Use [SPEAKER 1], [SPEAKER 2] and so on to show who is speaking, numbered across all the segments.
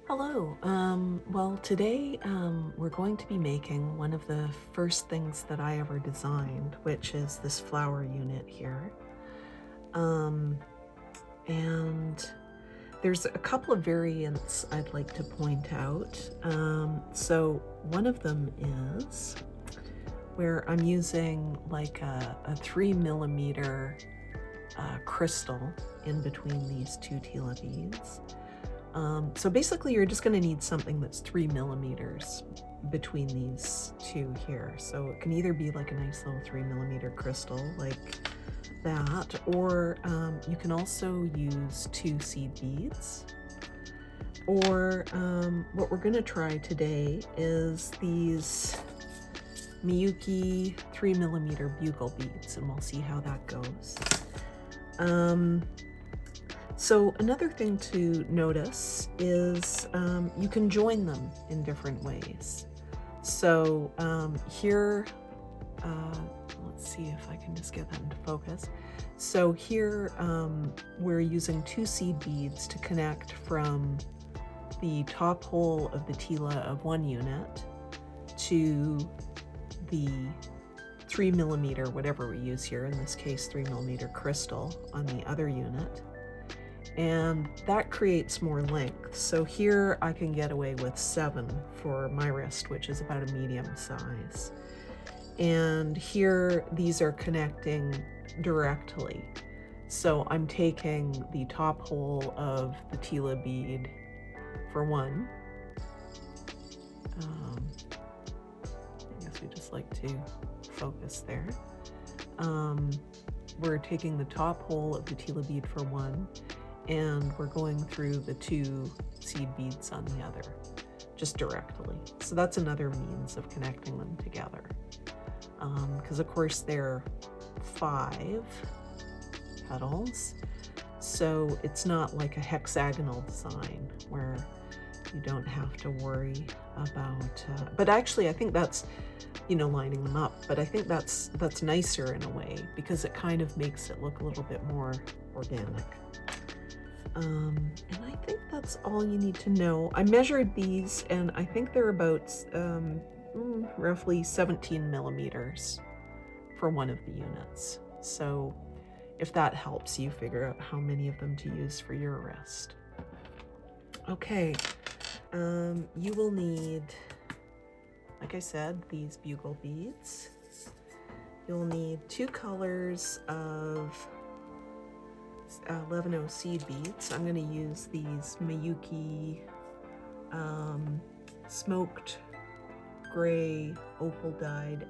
[SPEAKER 1] Hello. Well, today we're going to be making one of the first things that I ever designed, which is this flower unit here. And there's a couple of variants I'd like to point out. So one of them is where I'm using like a 3mm crystal in between these two Tila beads. So basically you're just going to need something that's 3mm between these two here. So it can either be like a nice little 3mm crystal like that, or you can also use 2 seed beads. Or what we're going to try today is these Miyuki 3mm bugle beads, and we'll see how that goes. So another thing to notice is you can join them in different ways. So here, let's see if I can just get that into focus. So here we're using 2 seed beads to connect from the top hole of the Tila of one unit to the 3mm, whatever we use here, in this case 3mm crystal on the other unit. And that creates more length. So here I can get away with 7 for my wrist, which is about a medium size. And here these are connecting directly. So I'm taking the top hole of the Tila bead for one. I guess we just like to focus there. We're taking the top hole of the Tila bead for one, and we're going through the 2 seed beads on the other, just directly. So that's another means of connecting them together. Because of course they're 5 petals, so it's not like a hexagonal design where you don't have to worry about, but actually I think that's, lining them up, but I think that's nicer in a way, because it kind of makes it look a little bit more organic. And I think that's all you need to know. I measured these, and I think they're about roughly 17mm for one of the units. So if that helps you figure out how many of them to use for your wrist. Okay, you will need, like I said, these bugle beads. You'll need 2 colors of 11O seed beads. I'm going to use these Miyuki smoked gray opal dyed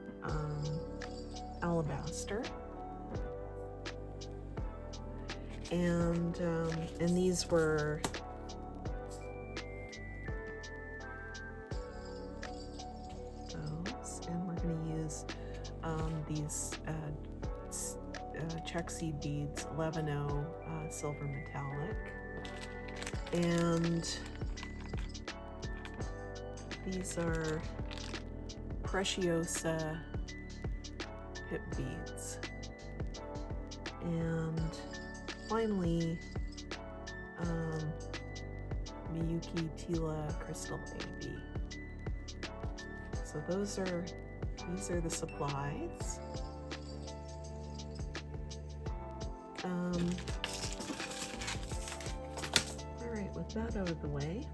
[SPEAKER 1] alabaster, and these were those, and we're going to use these check seed beads, 11O silver metallic, and these are Preciosa Pip beads, and finally Miyuki Tila crystal baby. So these are the supplies. All right, with that out of the way,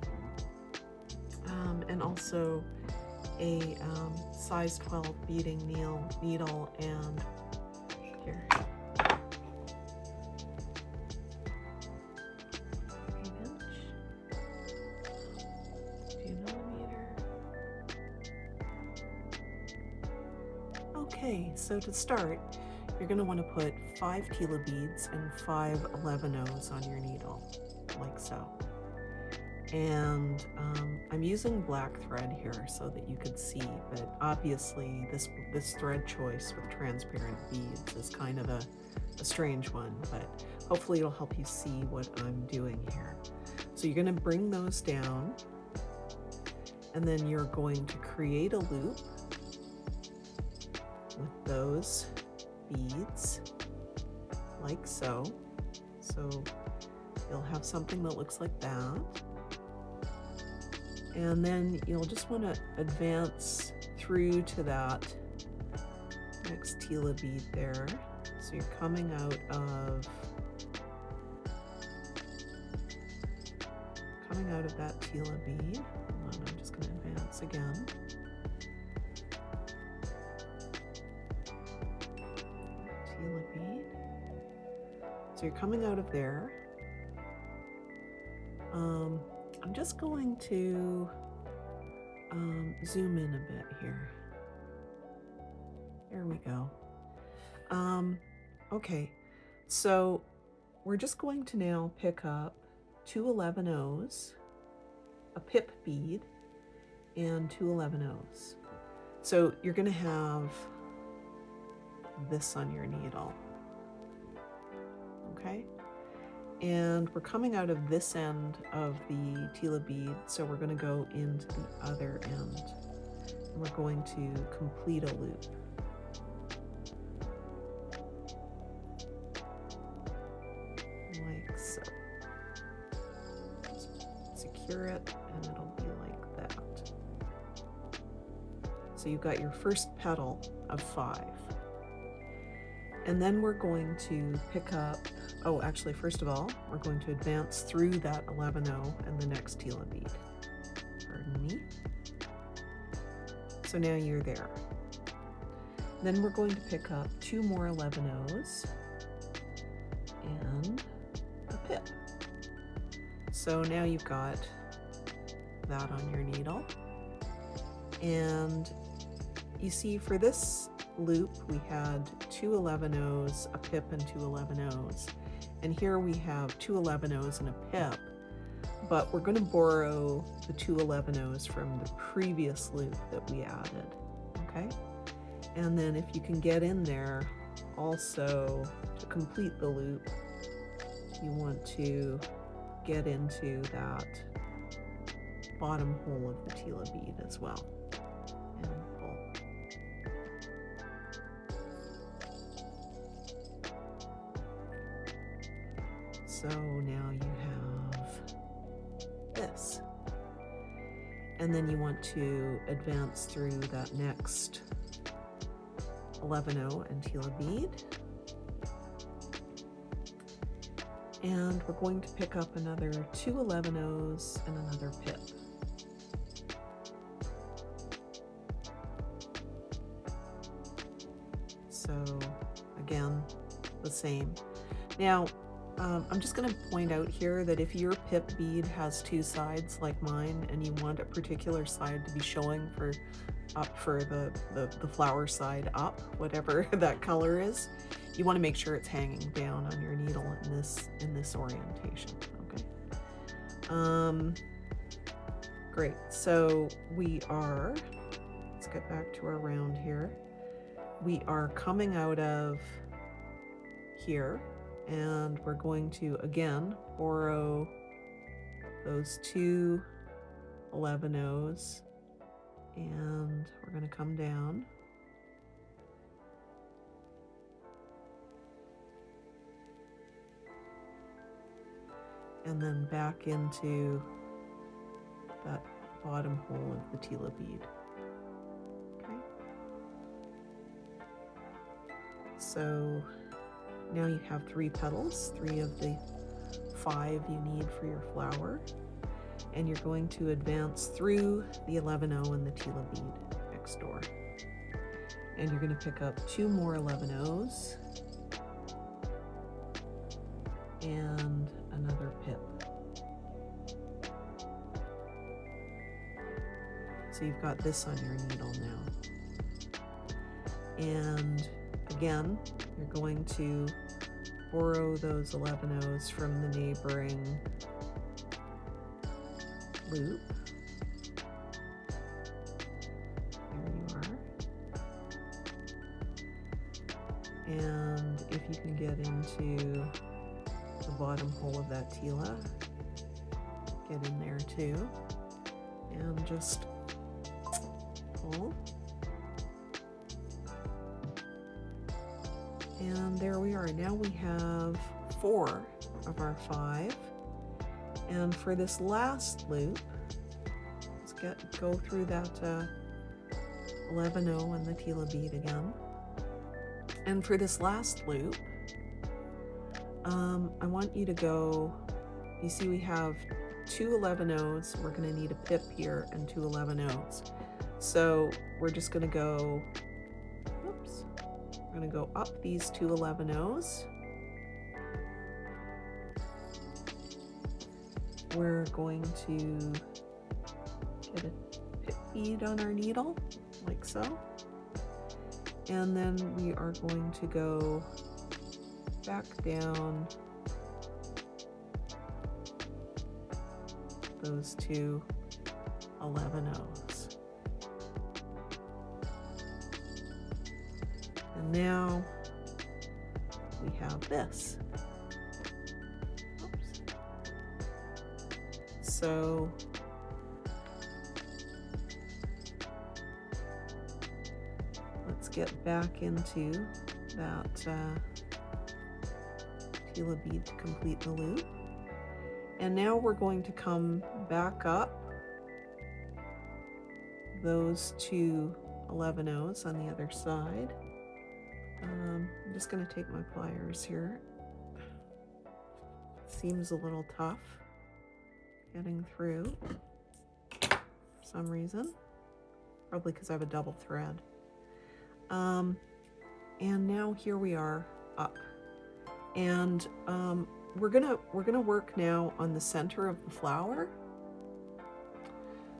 [SPEAKER 1] and also a size 12 beading needle, and here, 8-inch, 2mm. Okay, so to start, you're going to want to put 5 Tila beads and 5 11Os on your needle, like so. And I'm using black thread here so that you could see, but obviously this thread choice with transparent beads is kind of a strange one, but hopefully it'll help you see what I'm doing here. So you're going to bring those down, and then you're going to create a loop with those beads, like so. So you'll have something that looks like that. And then you'll just want to advance through to that next Tila bead there. So you're coming out of that Tila bead. Hold on, I'm just going to advance again. Tila bead. So you're coming out of there. I'm just going to zoom in a bit here. There we go. Okay, so we're just going to now pick up 2 11-0s, a pip bead, and 2 11-0s. So you're going to have this on your needle. Okay? And we're coming out of this end of the Tila bead, so we're going to go into the other end. And we're going to complete a loop. Like so. Just secure it, and it'll be like that. So you've got your first petal of 5. And then we're going to pick up, oh, actually, first of all, we're going to advance through that 11-0 and the next Tila bead. Pardon me. So now you're there. Then we're going to pick up 2 more 11-0s and a pip. So now you've got that on your needle. And you see, for this loop, we had 2 11-0s, a pip, and 2 11-0s. And here we have 2 11-0s and a pip, but we're going to borrow the 2 11-0s from the previous loop that we added, okay? And then if you can get in there, also to complete the loop, you want to get into that bottom hole of the Tila bead as well. And pull. So now you have this. And then you want to advance through that next 11-0 and Tila bead. And we're going to pick up another 2 11-0s and another pip. So again, the same. Now, I'm just going to point out here that if your pip bead has 2 sides like mine, and you want a particular side to be showing for the flower side up, whatever that color is, you want to make sure it's hanging down on your needle in this orientation. Okay. Great. So let's get back to our round here. We are coming out of here, and we're going to again borrow those 2 11-0s, and we're going to come down. And then back into that bottom hole of the Tila bead. Okay. So now you have 3 petals, 3 of the 5 you need for your flower. And you're going to advance through the 11-0 and the Tila bead next door. And you're going to pick up 2 more 11-0s and another pip. So you've got this on your needle now. And again, you're going to borrow those 11-0s from the neighboring loop. There you are. And if you can get into the bottom hole of that Tila, get in there too, and just pull. And there we are. Now we have 4 of our 5. And for this last loop, go through that 11-0 and the Tila bead again. And for this last loop, I want you to go, you see we have 2 11-0s, we're going to need a pip here and 2 11-0s. So we're just going to go, oops, we're going to go up these 2 11-0s. We're going to get a pip bead on our needle, like so. And then we are going to go back down those 2 11-0s. And now we have this. Oops. So let's get back into that Tila bead to complete the loop. And now we're going to come back up those 2 11-0s on the other side. I'm just going to take my pliers here. Seems a little tough getting through for some reason, probably because I have a double thread. And now here we are up, and we're gonna work now on the center of the flower.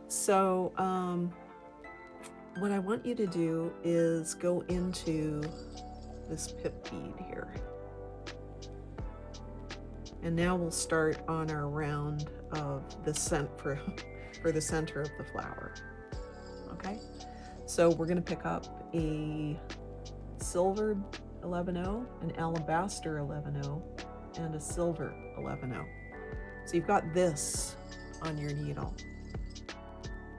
[SPEAKER 1] So what I want you to do is go into this pip bead here, and now we'll start on our round of the for the center of the flower. Okay, so we're going to pick up a silver 11-0, an alabaster 11-0, and a silver 11-0. So you've got this on your needle.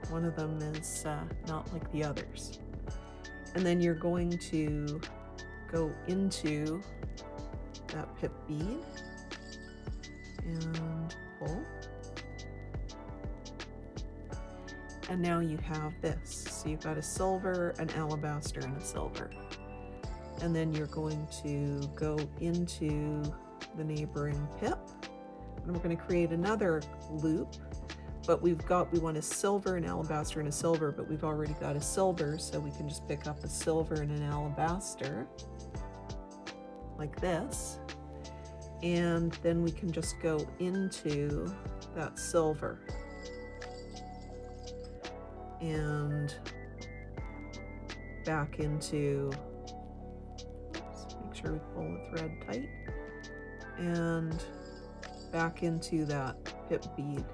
[SPEAKER 1] One of them is not like the others. And then you're going to go into that pip bead and pull. And now you have this. So you've got a silver, an alabaster, and a silver. And then you're going to go into the neighboring pip, and we're going to create another loop, but we want a silver, an alabaster, and a silver, but we've already got a silver, so we can just pick up a silver and an alabaster like this, and then we can just go into that silver and back into, make sure we pull the thread tight, and back into that pip bead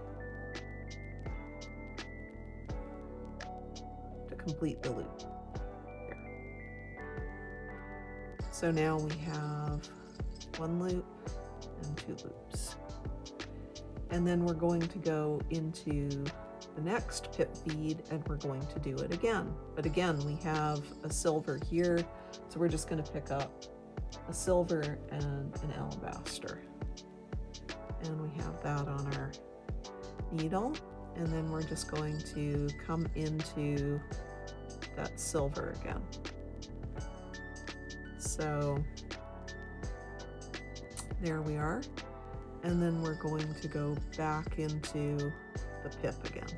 [SPEAKER 1] to complete the loop. Here. So now we have 1 loop and 2 loops. And then we're going to go into the next pip bead and we're going to do it again. But again, we have a silver here, so we're just going to pick up a silver and an alabaster. And we have that on our needle. And then we're just going to come into that silver again. So there we are. And then we're going to go back into the pip again.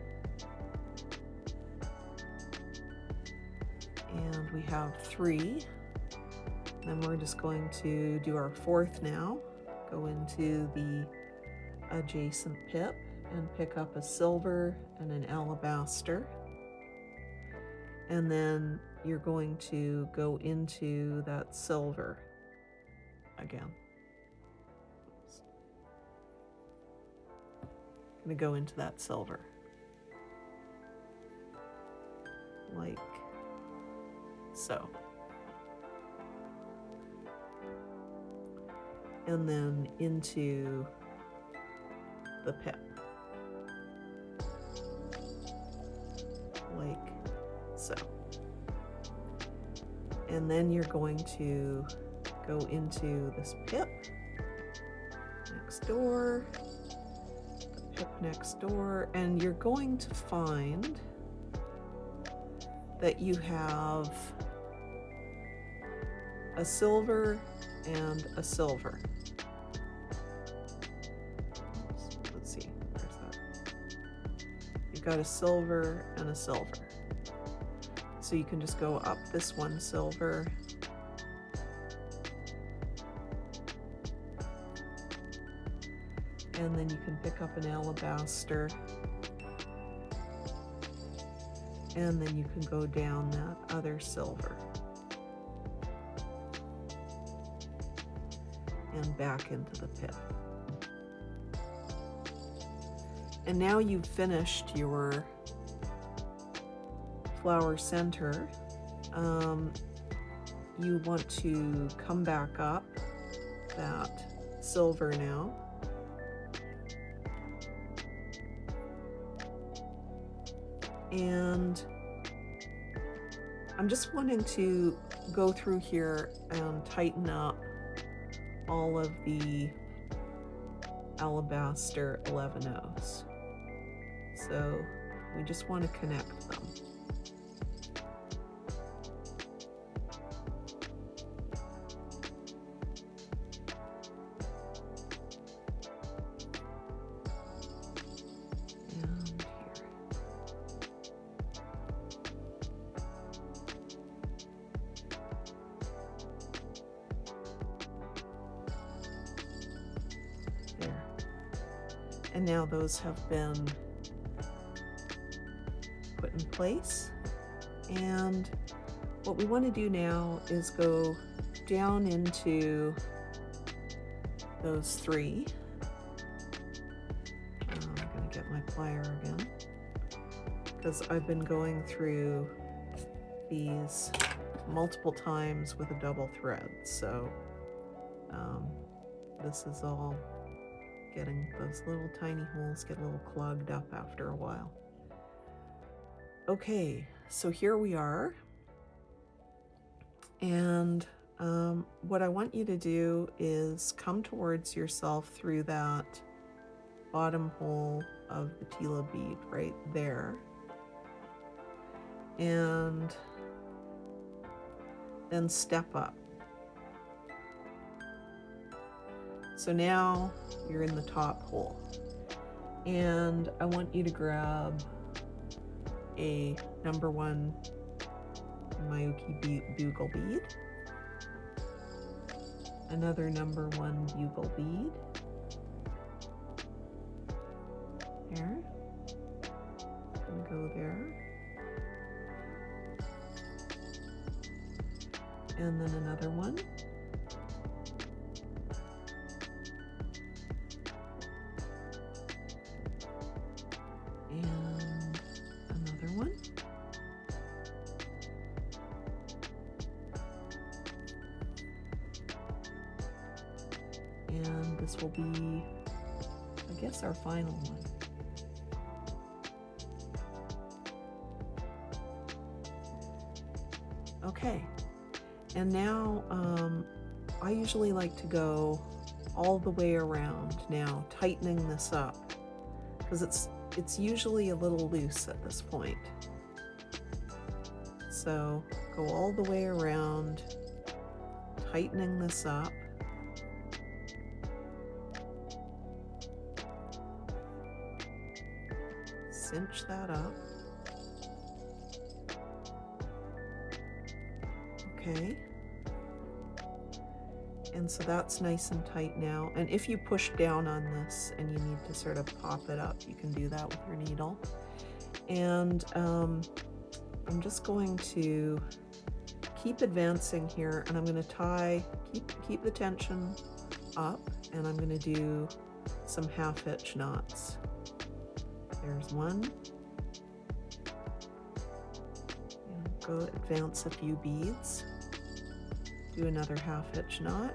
[SPEAKER 1] And we have 3. Then we're just going to do our 4th now. Go into the adjacent pip and pick up a silver and an alabaster. And then you're going to go into that silver again. I'm going to go into that silver like so. And then into the pip like so. And then you're going to go into this pip next door, the Pip next door, and you're going to find that you have a silver and a silver. Let's see, where's that? You've got a silver and a silver. So you can just go up this one silver, and then you can pick up an alabaster, and then you can go down that other silver and back into the pip. And now you've finished your flower center. You want to come back up that silver now, and I'm just wanting to go through here and tighten up all of the alabaster 11-ohs. So we just want to connect them. And now those have been put in place. And what we want to do now is go down into those three. I'm going to get my plier again, because I've been going through these multiple times with a double thread. So this is all getting, those little tiny holes get a little clogged up after a while. Okay, so here we are. And what I want you to do is come towards yourself through that bottom hole of the Tila bead right there. And then step up. So now you're in the top hole, and I want you to grab a number 1 Miyuki bugle bead, another number 1 bugle bead, there, gonna go there, and then another one. And this will be, I guess, our final one. Okay, and now I usually like to go all the way around now, tightening this up, because it's usually a little loose at this point. So go all the way around, tightening this up. Cinch that up. Okay. And so that's nice and tight now. And if you push down on this and you need to sort of pop it up, you can do that with your needle. And I'm just going to keep advancing here, and I'm going to tie, keep the tension up, and I'm going to do some half-hitch knots. There's one. And go advance a few beads. Do another half-hitch knot.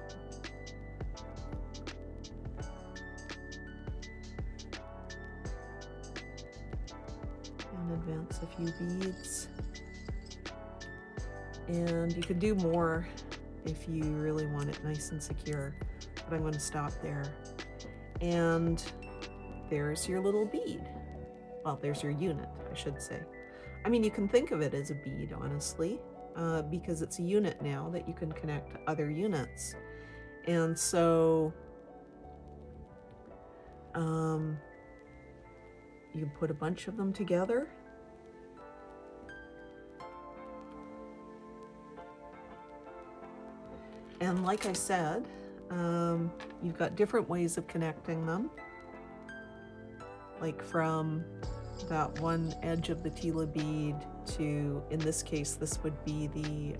[SPEAKER 1] And advance a few beads. And you could do more if you really want it nice and secure, but I'm going to stop there. And there's your little bead. Well, there's your unit, I should say. I mean, you can think of it as a bead, honestly, because it's a unit now that you can connect to other units. And so you can put a bunch of them together. And like I said, you've got different ways of connecting them. Like from that one edge of the Tila bead to, in this case, this would be the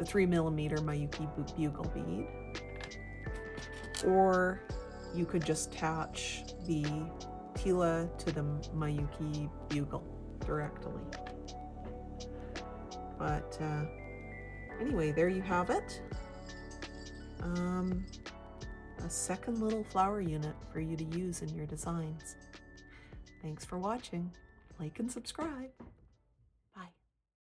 [SPEAKER 1] 3mm Miyuki bugle bead. Or you could just attach the Tila to the Miyuki bugle directly. But anyway, there you have it. A second little flower unit for you to use in your designs. Thanks for watching. Like and subscribe.